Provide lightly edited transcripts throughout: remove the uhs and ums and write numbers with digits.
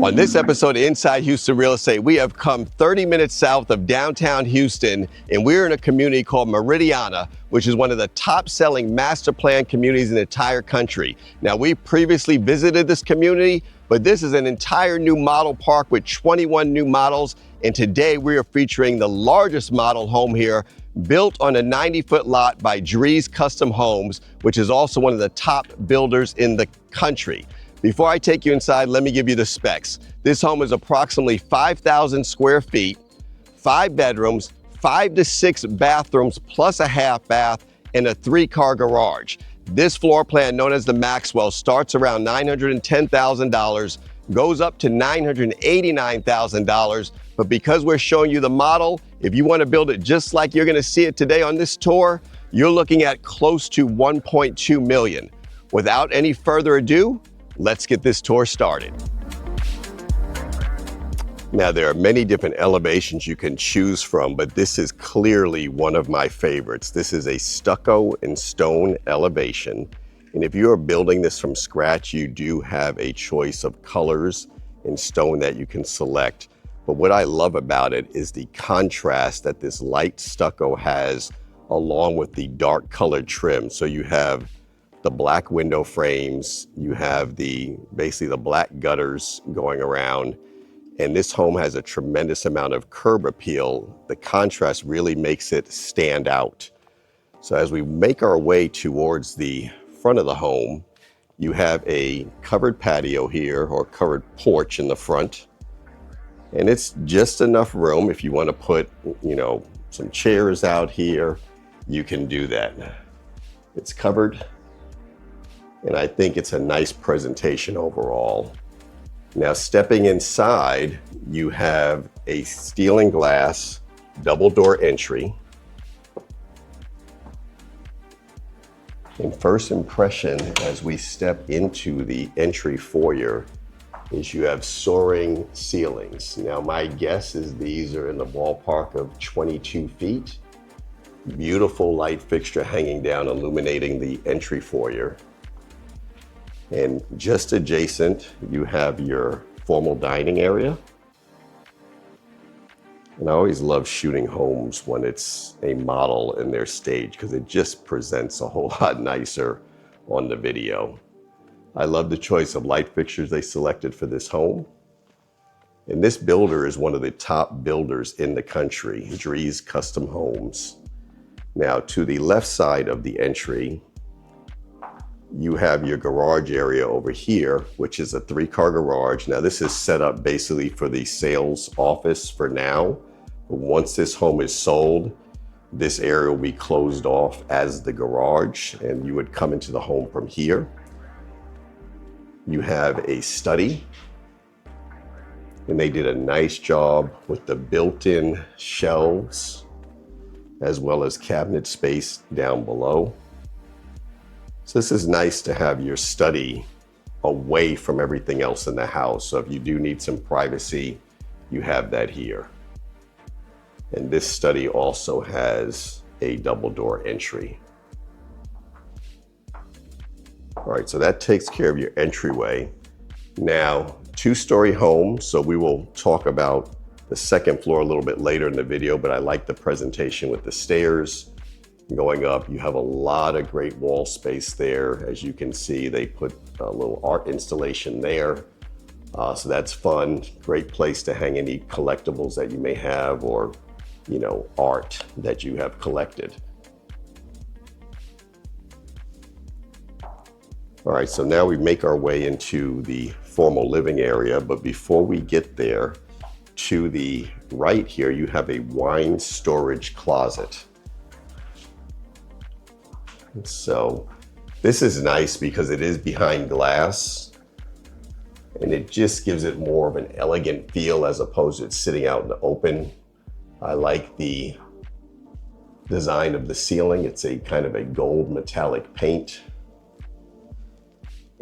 On this episode of Inside Houston Real Estate, we have come 30 minutes south of downtown Houston, and we're in a community called Meridiana, which is one of the top-selling master plan communities in the entire country. Now, we previously visited this community, but this is an entire new model park with 21 new models, and today we are featuring the largest model home here, built on a 90-foot lot by Drees Custom Homes, which is also one of the top builders in the country. Before I take you inside, let me give you the specs. This home is approximately 5,000 square feet, 5 bedrooms, 5 to 6 bathrooms, plus a half bath, and a 3-car garage. This floor plan, known as the Maxwell, starts around $910,000, goes up to $989,000. But because we're showing you the model, if you want to build it just like you're going to see it today on this tour, you're looking at close to $1.2 million. Without any further ado, let's get this tour started. Now, there are many different elevations you can choose from, but this is clearly one of my favorites. This is a stucco and stone elevation. And if you are building this from scratch, you do have a choice of colors and stone that you can select. But what I love about it is the contrast that this light stucco has along with the dark colored trim. So you have the black window frames, you have basically the black gutters going around, and this home has a tremendous amount of curb appeal. The contrast really makes it stand out. So as we make our way towards the front of the home, you have a covered patio here, or covered porch in the front, and it's just enough room. If you want to put, some chairs out here, you can do that. It's covered, and I think it's a nice presentation overall. Now, stepping inside, you have a steel and glass double door entry. And first impression as we step into the entry foyer is you have soaring ceilings. Now, my guess is these are in the ballpark of 22 feet. Beautiful light fixture hanging down, illuminating the entry foyer. And just adjacent, you have your formal dining area. And I always love shooting homes when it's a model in their stage, because it just presents a whole lot nicer on the video. I love the choice of light fixtures they selected for this home. And this builder is one of the top builders in the country, Drees Custom Homes. Now, to the left side of the entry, you have your garage area over here, which is a 3-car garage. Now, this is set up basically for the sales office for now. But once this home is sold, this area will be closed off as the garage, and you would come into the home from here. You have a study, and they did a nice job with the built-in shelves, as well as cabinet space down below. So this is nice to have your study away from everything else in the house. So if you do need some privacy, you have that here. And this study also has a double door entry. All right, so that takes care of your entryway. Now, 2-story home, so we will talk about the second floor a little bit later in the video, but I like the presentation with the stairs. Going up, you have a lot of great wall space there. As you can see, they put a little art installation there. So that's fun. Great place to hang any collectibles that you may have, or, art that you have collected. All right, so now we make our way into the formal living area, but before we get there, to the right here, you have a wine storage closet. So this is nice because it is behind glass, and it just gives it more of an elegant feel as opposed to it sitting out in the open. I like the design of the ceiling. It's a kind of a gold metallic paint.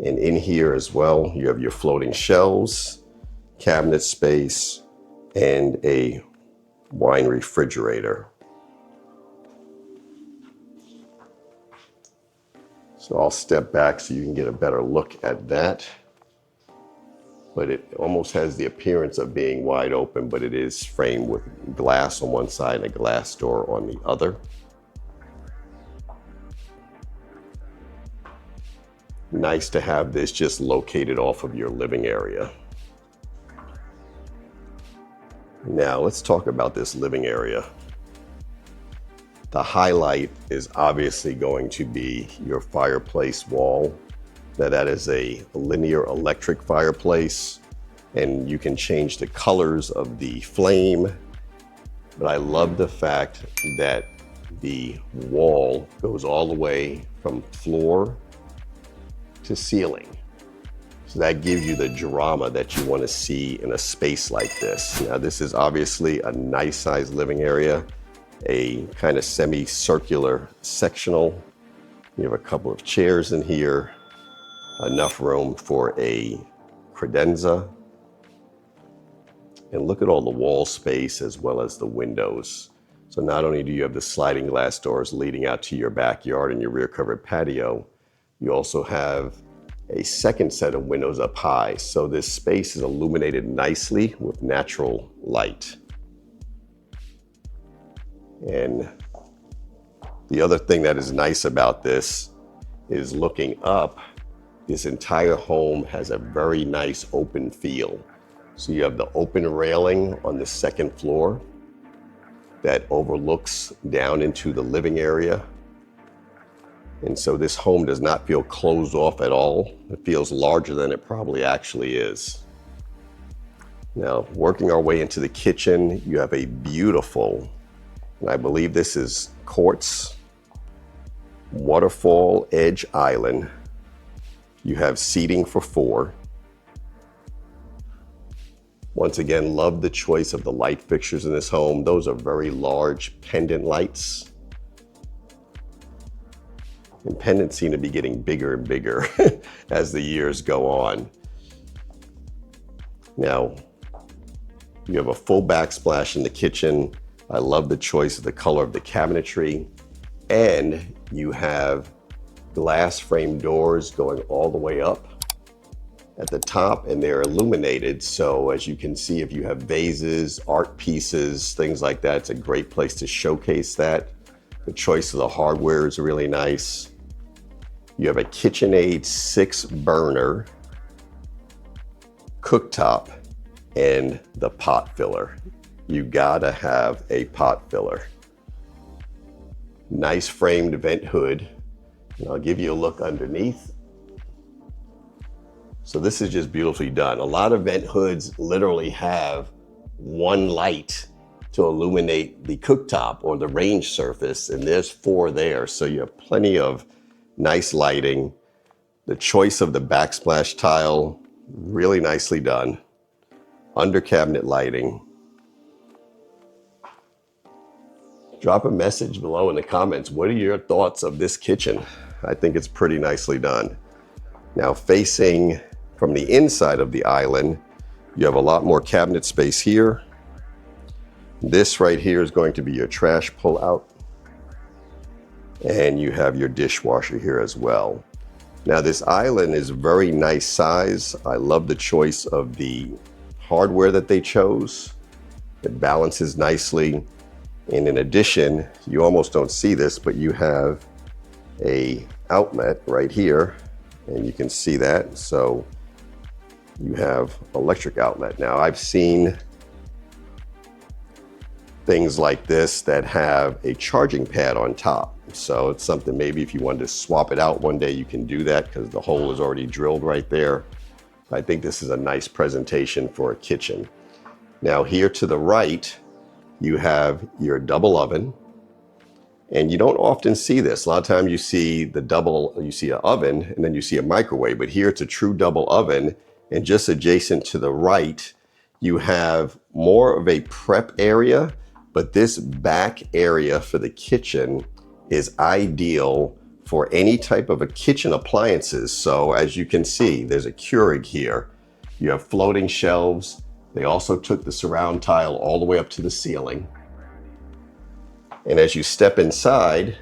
And in here as well, you have your floating shelves, cabinet space, and a wine refrigerator. So I'll step back so you can get a better look at that. but it almost has the appearance of being wide open, but it is framed with glass on one side and a glass door on the other. Nice to have this just located off of your living area. Now let's talk about this living area. The highlight is obviously going to be your fireplace wall. Now that is a linear electric fireplace, and you can change the colors of the flame. But I love the fact that the wall goes all the way from floor to ceiling. So that gives you the drama that you want to see in a space like this. Now this is obviously a nice sized living area, a kind of semicircular sectional. You have a couple of chairs in here, enough room for a credenza. And look at all the wall space as well as the windows. So not only do you have the sliding glass doors leading out to your backyard and your rear covered patio, you also have a second set of windows up high. So this space is illuminated nicely with natural light. And the other thing that is nice about this is looking up, this entire home has a very nice open feel. So you have the open railing on the second floor that overlooks down into the living area. And so this home does not feel closed off at all. It feels larger than it probably actually is. Now, working our way into the kitchen, you have a beautiful, and I believe this is quartz, waterfall edge island. You have seating for 4. Once again, love the choice of the light fixtures in this home. Those are very large pendant lights. And pendants seem to be getting bigger and bigger as the years go on. Now, you have a full backsplash in the kitchen. I love the choice of the color of the cabinetry. And you have glass frame doors going all the way up at the top, and they're illuminated. So as you can see, if you have vases, art pieces, things like that, it's a great place to showcase that. The choice of the hardware is really nice. You have a KitchenAid 6 burner cooktop and the pot filler. You gotta have a pot filler. Nice framed vent hood. And I'll give you a look underneath. So this is just beautifully done. A lot of vent hoods literally have one light to illuminate the cooktop or the range surface, and there's 4 there. So you have plenty of nice lighting. The choice of the backsplash tile, really nicely done. Under cabinet lighting. Drop a message below in the comments. What are your thoughts of this kitchen? I think it's pretty nicely done. Now facing from the inside of the island, you have a lot more cabinet space here. This right here is going to be your trash pull out. And you have your dishwasher here as well. Now this island is very nice size. I love the choice of the hardware that they chose. It balances nicely. And in addition, you almost don't see this, but you have a outlet right here, and you can see that. So you have electric outlet. Now I've seen things like this that have a charging pad on top. So it's something maybe if you wanted to swap it out one day, you can do that because the hole is already drilled right there. I think this is a nice presentation for a kitchen. Now here to the right, you have your double oven. And you don't often see this. A lot of times you see an oven and then you see a microwave, but here it's a true double oven. And just adjacent to the right, you have more of a prep area, but this back area for the kitchen is ideal for any type of a kitchen appliances. So as you can see, there's a Keurig here. You have floating shelves. They also took the surround tile all the way up to the ceiling. And as you step inside,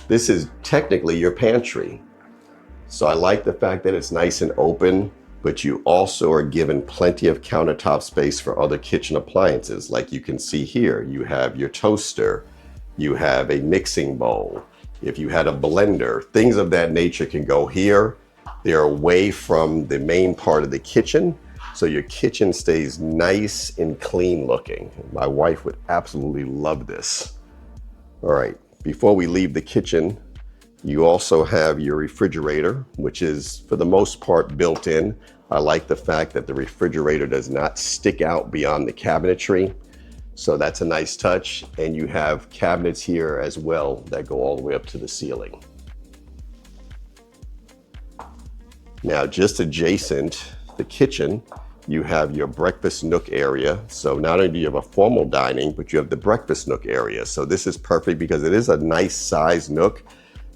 this is technically your pantry. So I like the fact that it's nice and open. but you also are given plenty of countertop space for other kitchen appliances. Like you can see here, you have your toaster, you have a mixing bowl. If you had a blender, things of that nature can go here. They're away from the main part of the kitchen, so your kitchen stays nice and clean looking. My wife would absolutely love this. All right, before we leave the kitchen, you also have your refrigerator, which is for the most part built in. I like the fact that the refrigerator does not stick out beyond the cabinetry. So that's a nice touch. And you have cabinets here as well that go all the way up to the ceiling. Now, just adjacent the kitchen, you have your breakfast nook area. So not only do you have a formal dining, but you have the breakfast nook area. So this is perfect because it is a nice size nook.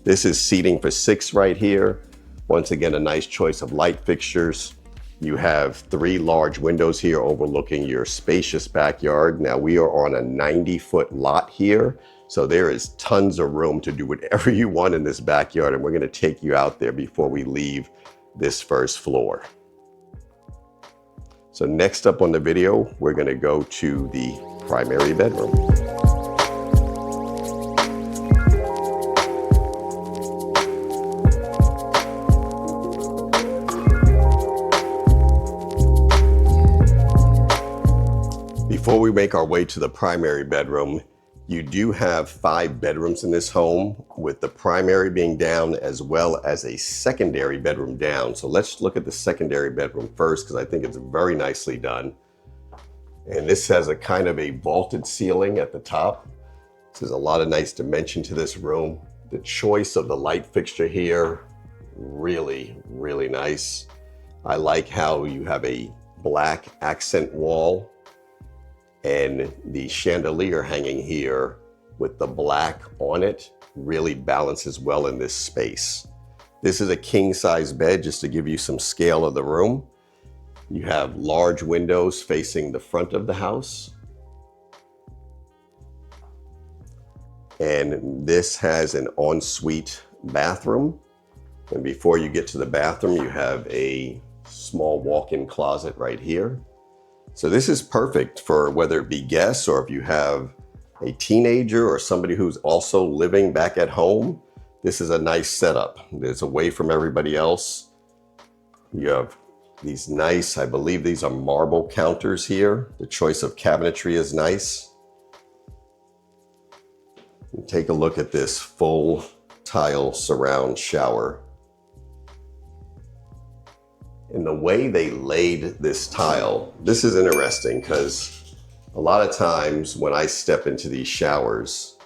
This is seating for 6 right here. Once again, a nice choice of light fixtures. You have 3 large windows here overlooking your spacious backyard. Now we are on a 90-foot lot here, so there is tons of room to do whatever you want in this backyard, and we're gonna take you out there before we leave this first floor. So next up on the video, we're gonna go to the primary bedroom. Before we make our way to the primary bedroom, you do have 5 bedrooms in this home, with the primary being down as well as a secondary bedroom down. So let's look at the secondary bedroom first, because I think it's very nicely done. And this has a kind of a vaulted ceiling at the top. There's a lot of nice dimension to this room. The choice of the light fixture here, really, really nice. I like how you have a black accent wall, and the chandelier hanging here with the black on it really balances well in this space. This is a king size bed, just to give you some scale of the room. You have large windows facing the front of the house. And this has an ensuite bathroom. And before you get to the bathroom, you have a small walk-in closet right here. So this is perfect for whether it be guests or if you have a teenager or somebody who's also living back at home. This is a nice setup. It's away from everybody else. You have these nice, I believe these are marble counters here. The choice of cabinetry is nice. And take a look at this full tile surround shower. And the way they laid this tile, this is interesting because a lot of times when I step into these showers,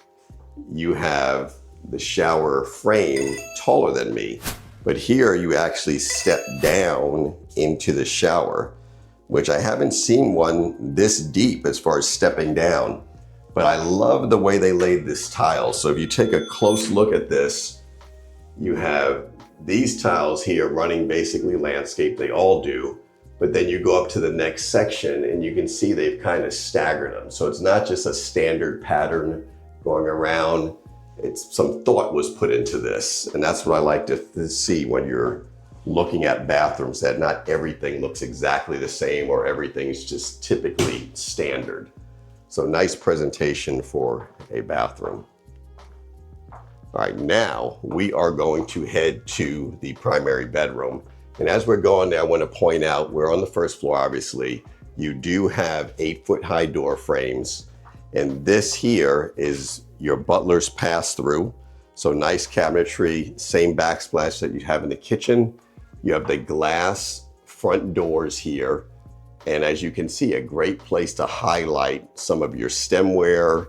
you have the shower frame taller than me. But here you actually step down into the shower, which I haven't seen one this deep as far as stepping down. But I love the way they laid this tile. So if you take a close look at this, you have these tiles here running basically landscape, they all do, but then you go up to the next section and you can see they've kind of staggered them. So it's not just a standard pattern going around, it's some thought was put into this. And that's what I like to see when you're looking at bathrooms, that not everything looks exactly the same or everything's just typically standard. So nice presentation for a bathroom. All right, now we are going to head to the primary bedroom. And as we're going there, I want to point out, we're on the first floor, obviously. You do have 8-foot high door frames. And this here is your Butler's Passthrough. So nice cabinetry, same backsplash that you have in the kitchen. You have the glass front doors here. And as you can see, a great place to highlight some of your stemware,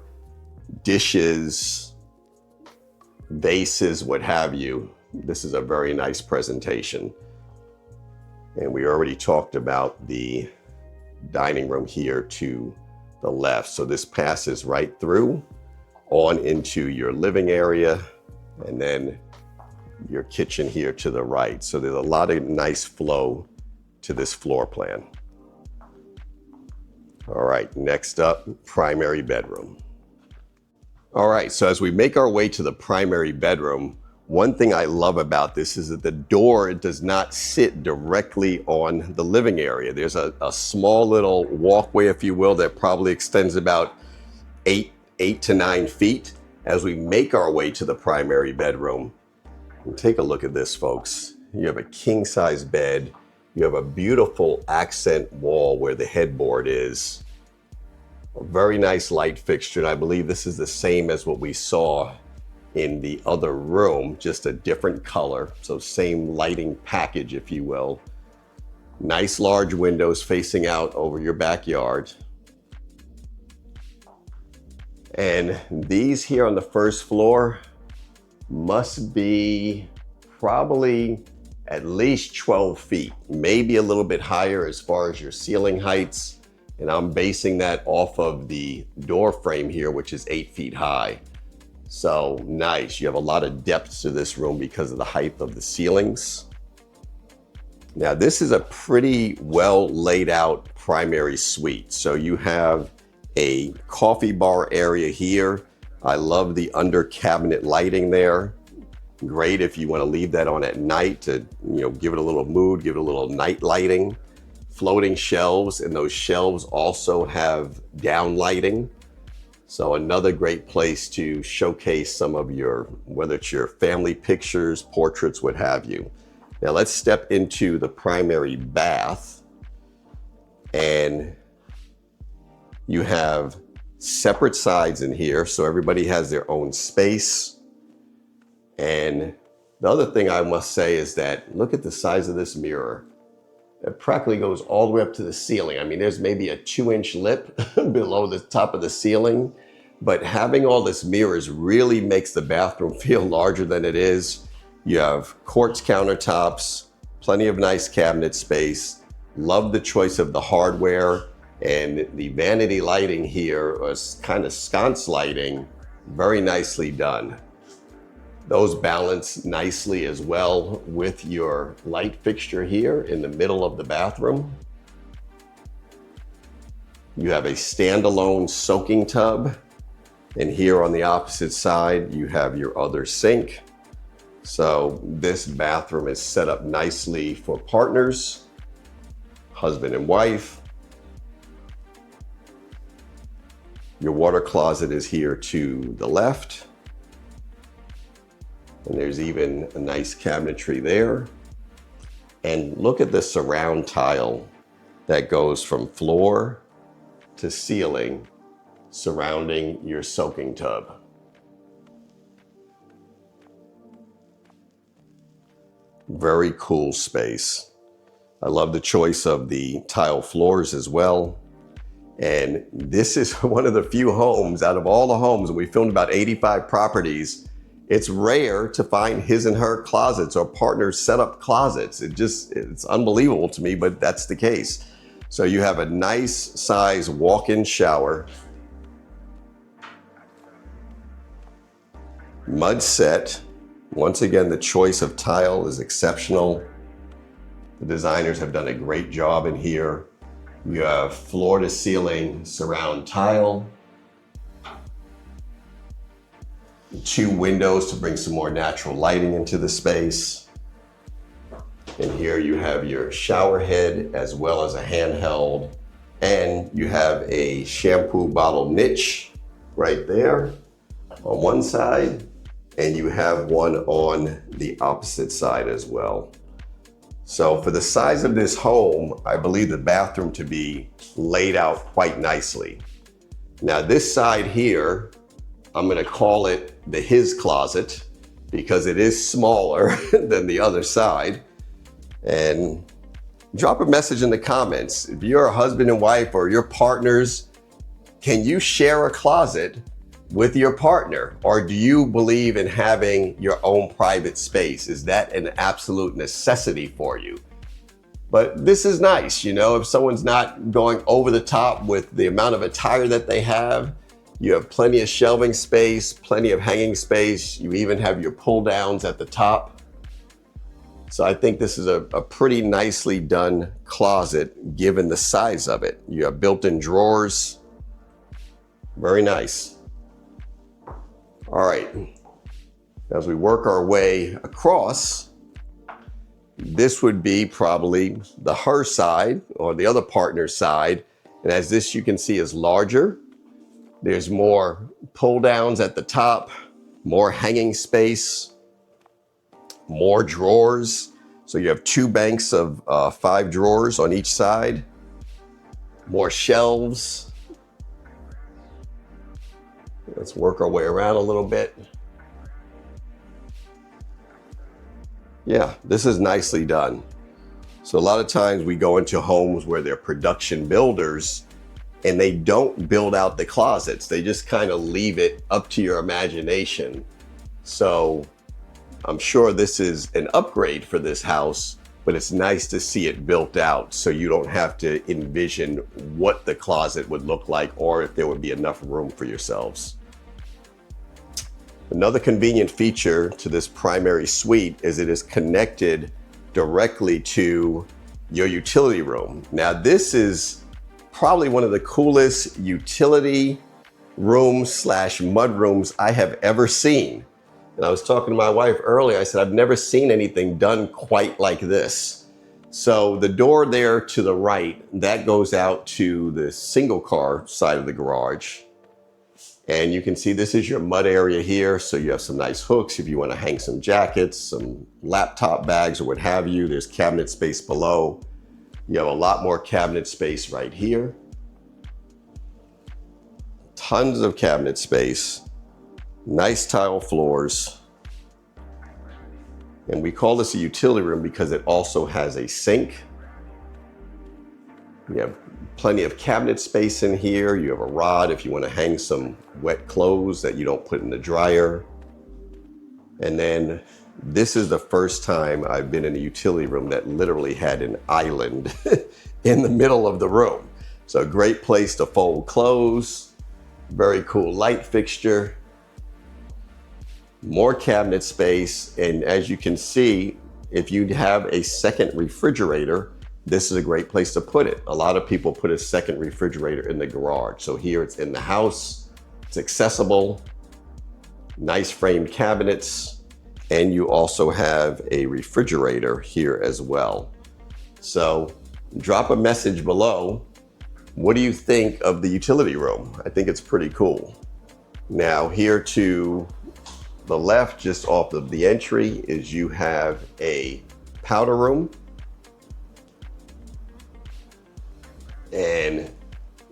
dishes, vases, what have you. This is a very nice presentation. And we already talked about the dining room here to the left. So this passes right through on into your living area and then your kitchen here to the right. So there's a lot of nice flow to this floor plan. All right, next up, primary bedroom. All right, so as we make our way to the primary bedroom, One thing I love about this is that the door does not sit directly on the living area. There's a small little walkway, if you will, that probably extends about 8 to 9 feet as we make our way to the primary bedroom. And take a look at this, folks. You have a king-size bed. You have a beautiful accent wall where the headboard is. A very nice light fixture, and I believe this is the same as what we saw in the other room, just a different color. So same lighting package, if you will. Nice large windows facing out over your backyard. And these here on the first floor must be probably at least 12 feet, maybe a little bit higher as far as your ceiling heights. And I'm basing that off of the door frame here, which is 8 feet high. So nice. You have a lot of depth to this room because of the height of the ceilings. Now this is a pretty well laid out primary suite. So you have a coffee bar area here. I love the under cabinet lighting there. Great if you want to leave that on at night to, give it a little mood, give it a little night lighting. Floating shelves, and those shelves also have down lighting. So another great place to showcase some of your, whether it's your family pictures, portraits, what have you. Now let's step into the primary bath, and you have separate sides in here. So everybody has their own space. And the other thing I must say is that look at the size of this mirror. It practically goes all the way up to the ceiling. I mean, there's maybe a 2-inch lip below the top of the ceiling, but having all this mirrors really makes the bathroom feel larger than it is. You have quartz countertops, plenty of nice cabinet space. Love the choice of the hardware, and the vanity lighting here was kind of sconce lighting, very nicely done. Those balance nicely as well with your light fixture here in the middle of the bathroom. You have a standalone soaking tub, and here on the opposite side you have your other sink. So this bathroom is set up nicely for partners, husband and wife. Your water closet is here to the left. And there's even a nice cabinetry there. And look at the surround tile that goes from floor to ceiling surrounding your soaking tub. Very cool space. I love the choice of the tile floors as well. And this is one of the few homes out of all the homes, and we filmed about 85 properties. It's rare to find his and her closets or partners set up closets. It's unbelievable to me, but that's the case. So you have a nice size walk-in shower, mud set. Once again, the choice of tile is exceptional. The designers have done a great job in here. You have floor to ceiling surround tile. 2 windows to bring some more natural lighting into the space. And here you have your shower head as well as a handheld, and you have a shampoo bottle niche right there on one side, and you have one on the opposite side as well. So for the size of this home, I believe the bathroom to be laid out quite nicely. Now this side here, I'm gonna call it the his closet because it is smaller than the other side. And drop a message in the comments. If you're a husband and wife or your partners, can you share a closet with your partner? Or do you believe in having your own private space? Is that an absolute necessity for you? But this is nice, if someone's not going over the top with the amount of attire that they have. You have plenty of shelving space, plenty of hanging space. You even have your pull downs at the top. So I think this is a pretty nicely done closet given the size of it. You have built-in drawers. Very nice. All right. As we work our way across, this would be probably her side or the other partner's side. And as this you can see is larger, there's more pull downs at the top, more hanging space, more drawers. So you have 2 banks of 5 drawers on each side, more shelves. Let's work our way around a little bit. Yeah, this is nicely done. So a lot of times we go into homes where they're production builders and they don't build out the closets. They just kind of leave it up to your imagination. So I'm sure this is an upgrade for this house, but it's nice to see it built out so you don't have to envision what the closet would look like or if there would be enough room for yourselves. Another convenient feature to this primary suite is it is connected directly to your utility room. Now this is probably one of the coolest utility rooms / mud rooms I have ever seen. And I was talking to my wife earlier, I said, I've never seen anything done quite like this. So the door there to the right, that goes out to the single car side of the garage. And you can see this is your mud area here. So you have some nice hooks if you want to hang some jackets, some laptop bags or what have you. There's cabinet space below. You have a lot more cabinet space right here. Tons of cabinet space. Nice tile floors. And we call this a utility room because it also has a sink. You have plenty of cabinet space in here. You have a rod if you want to hang some wet clothes that you don't put in the dryer. And then this is the first time I've been in a utility room that literally had an island in the middle of the room. So a great place to fold clothes. Very cool light fixture. More cabinet space. And as you can see, if you have a second refrigerator, this is a great place to put it. A lot of people put a second refrigerator in the garage. So here it's in the house, it's accessible, nice framed cabinets, and you also have a refrigerator here as well. So drop a message below. What do you think of the utility room? I think it's pretty cool. Now here to the left, just off of the entry, is you have a powder room. And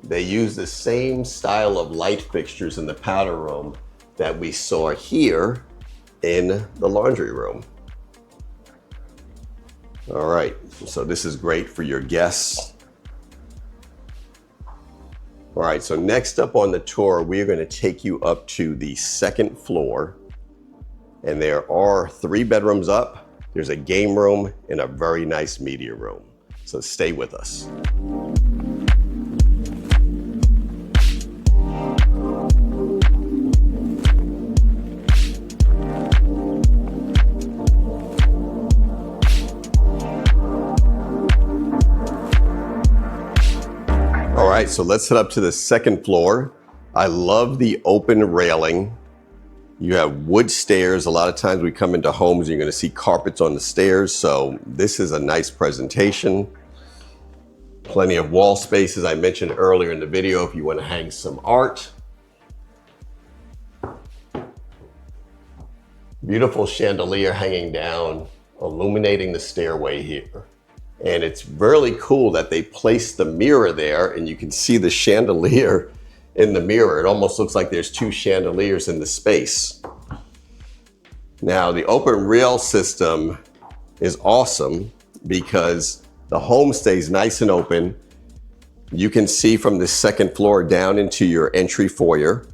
they use the same style of light fixtures in the powder room that we saw here in the laundry room. All right, so this is great for your guests. All right, so next up on the tour, we're going to take you up to the second floor. And there are 3 bedrooms up. There's a game room and a very nice media room. So stay with us. All right, so let's head up to the second floor. I love the open railing. You have wood stairs. A lot of times we come into homes, you're going to see carpets on the stairs. So this is a nice presentation. Plenty of wall space, as I mentioned earlier in the video, if you want to hang some art. Beautiful chandelier hanging down, illuminating the stairway here. And it's really cool that they placed the mirror there and you can see the chandelier in the mirror. It almost looks like there's 2 chandeliers in the space. Now, the open rail system is awesome because the home stays nice and open. You can see from the second floor down into your entry foyer.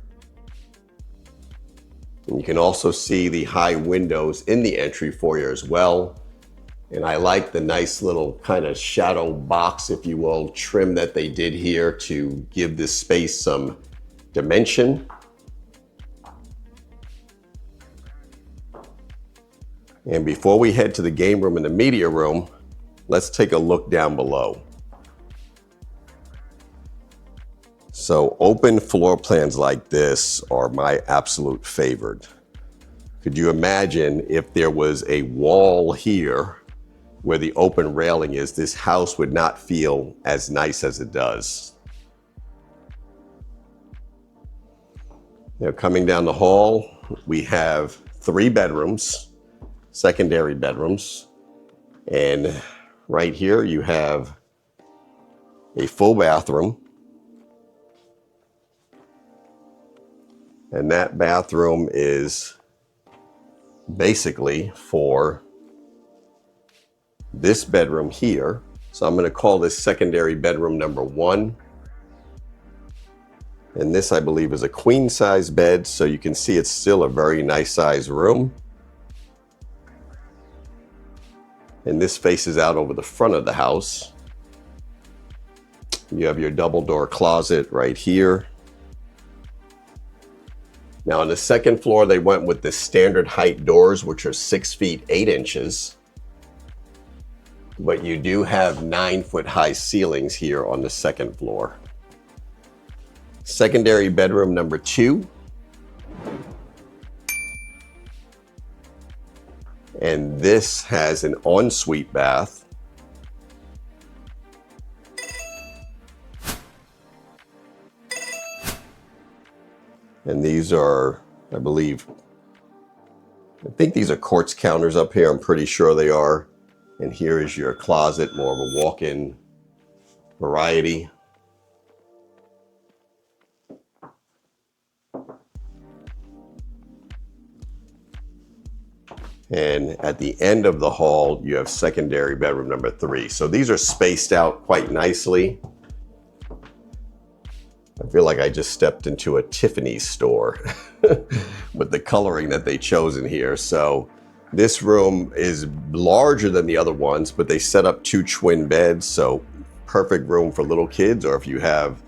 And you can also see the high windows in the entry foyer as well. And I like the nice little kind of shadow box, if you will, trim that they did here to give this space some dimension. And before we head to the game room and the media room, let's take a look down below. So open floor plans like this are my absolute favorite. Could you imagine if there was a wall here where the open railing is? This house would not feel as nice as it does. Now, coming down the hall, we have 3 bedrooms, secondary bedrooms. And right here you have a full bathroom. And that bathroom is basically for this bedroom here. So I'm going to call this secondary bedroom number 1. And this, I believe, is a queen size bed. So you can see it's still a very nice size room. And this faces out over the front of the house. You have your double door closet right here. Now on the second floor, they went with the standard height doors, which are 6 feet 8 inches. But you do have 9-foot high ceilings here on the second floor. Secondary bedroom number 2. And this has an ensuite bath. And these are, I think these are quartz counters up here. I'm pretty sure they are. And here is your closet, more of a walk-in variety. And at the end of the hall, you have secondary bedroom number 3. So these are spaced out quite nicely. I feel like I just stepped into a Tiffany's store with the coloring that they chose in here. So this room is larger than the other ones, but they set up 2 twin beds. So perfect room for little kids, or if you have,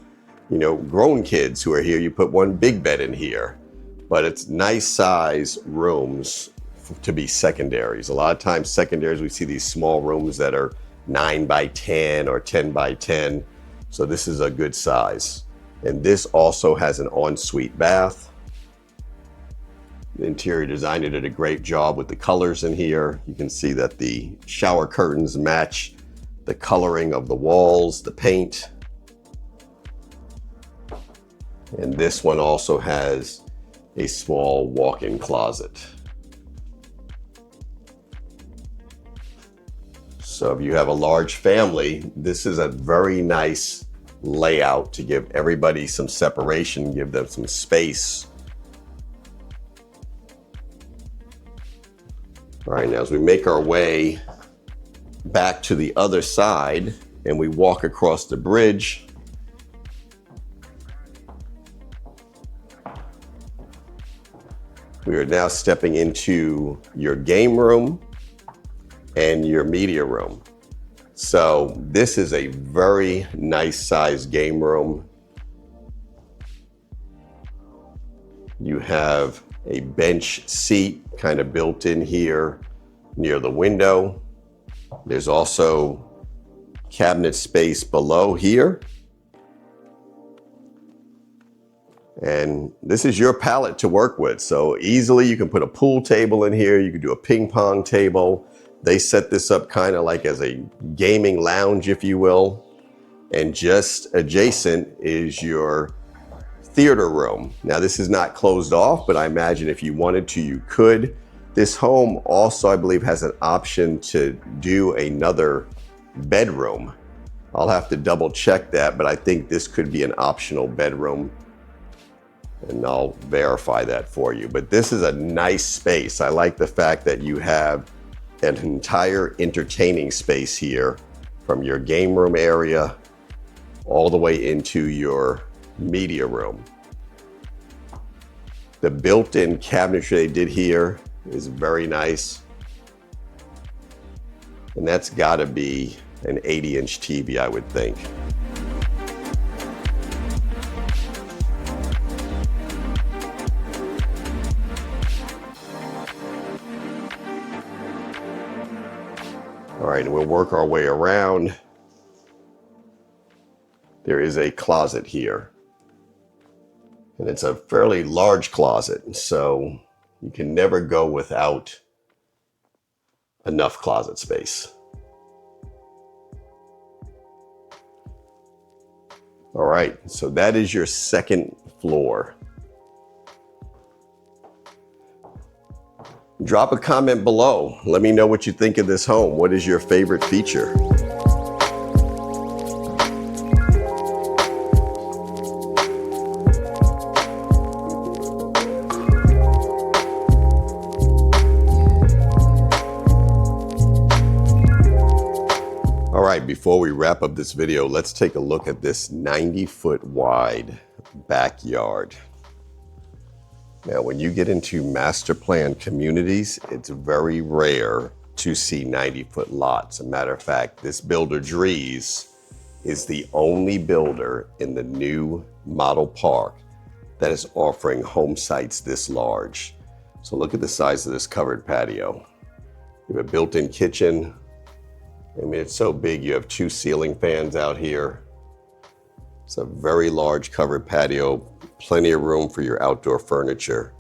grown kids who are here, you put 1 big bed in here. But it's nice size rooms to be secondaries. A lot of times secondaries, we see these small rooms that are 9 by 10 or 10 by 10. So this is a good size. And this also has an ensuite bath. The interior designer did a great job with the colors in here. You can see that the shower curtains match the coloring of the walls, the paint. And this one also has a small walk-in closet. So if you have a large family, this is a very nice layout to give everybody some separation, give them some space. All right, now as we make our way back to the other side and we walk across the bridge, we are now stepping into your game room and your media room. So this is a very nice sized game room. You have a bench seat kind of built in here near the window. There's also cabinet space below here. And this is your palette to work with. So easily you can put a pool table in here. You can do a ping pong table. They set this up kind of like as a gaming lounge, if you will. And just adjacent is your theater room. Now this is not closed off, but I imagine if you wanted to, you could. This home also, I believe, has an option to do another bedroom. I'll have to double check that, but I think this could be an optional bedroom. And I'll verify that for you. But this is a nice space. I like the fact that you have an entire entertaining space here from your game room area all the way into your media room. The built-in cabinetry they did here is very nice. And that's gotta be an 80-inch TV, I would think. All right, and we'll work our way around. There is a closet here. And it's a fairly large closet. So You can never go without enough closet space. All right, so that is your second floor. Drop a comment below. Let me know what you think of this home. What is your favorite feature? All right, before we wrap up this video, let's take a look at this 90-foot wide backyard. Now, when you get into master plan communities, it's very rare to see 90-foot lots. As a matter of fact, this builder, Dries, is the only builder in the new model park that is offering home sites this large. So look at the size of this covered patio. You have a built-in kitchen. I mean, it's so big, you have 2 ceiling fans out here. It's a very large covered patio, plenty of room for your outdoor furniture.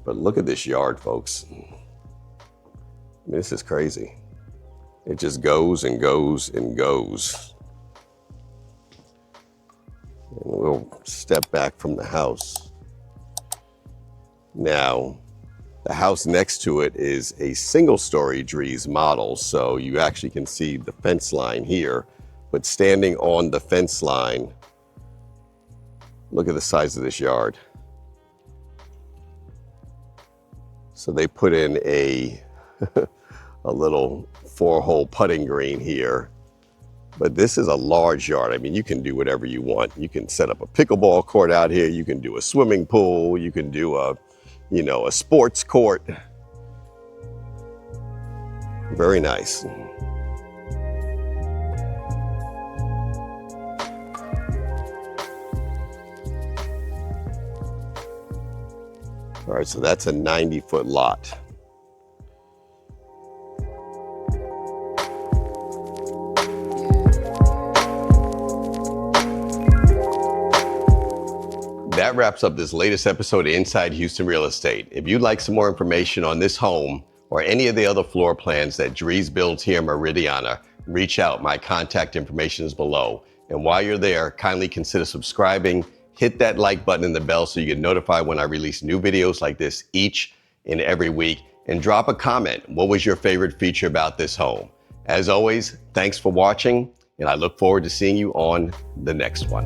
But look at this yard, folks. I mean, this is crazy. It just goes and goes and goes. And we'll step back from the house. Now, the house next to it is a single-story Dries model, so you actually can see the fence line here. But standing on the fence line, look at the size of this yard. So they put in a little 4-hole putting green here. But this is a large yard. I mean, you can do whatever you want. You can set up a pickleball court out here. You can do a swimming pool. You can do a sports court. Very nice. All right, so that's a 90-foot lot. That wraps up this latest episode of Inside Houston Real Estate. If you'd like some more information on this home or any of the other floor plans that Dries builds here in Meridiana, reach out. My contact information is below. And while you're there, kindly consider subscribing, hit that like button and the bell so you get notified when I release new videos like this each and every week. And drop a comment. What was your favorite feature about this home? As always, thanks for watching, and I look forward to seeing you on the next one.